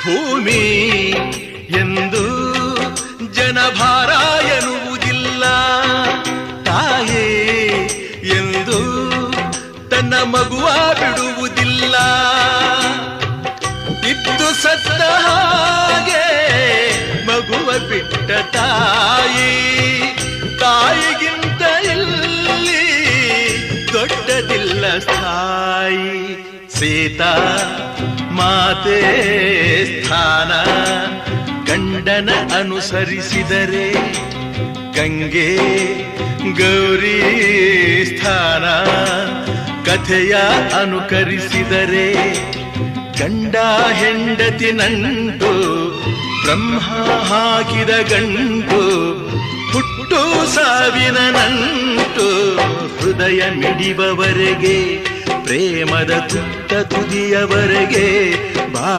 ಭೂಮಿ ಎಂದು ಜನಭಾರ ಎನ್ನುವುದಿಲ್ಲ, ತಾಯೇ ಎಂದು ತನ್ನ ಮಗುವ ಬಿಡುವುದಿಲ್ಲ. ಇದ್ದು ಸತ್ತ ಹಾಗೆ ಮಗುವ ಬಿಟ್ಟ ತಾಯಿ, ತಾಯಿಗಿಂತ ಇಲ್ಲಿ ದೊಡ್ಡದಿಲ್ಲ ಸ್ಥಾಯಿ. ಸೀತಾ ಮಾತೆ ಸ್ಥಾನ ಗಂಡನ ಅನುಸರಿಸಿದರೆ, ಗಂಗೆ ಗೌರಿ ಸ್ಥಾನ ಕಥೆಯ ಅನುಕರಿಸಿದರೆ, ಗಂಡ ಹೆಂಡತಿ ನಂಟು ಬ್ರಹ್ಮ ಹಾಕಿದ ಗಂಟು, ಹುಟ್ಟು ಸಾವಿನ ನಂಟು ಹೃದಯ ಮಿಡಿಬವರೆಗೆ, ಪ್ರೇಮದ ತುತ್ತ ತುದಿಯವರೆಗೆ.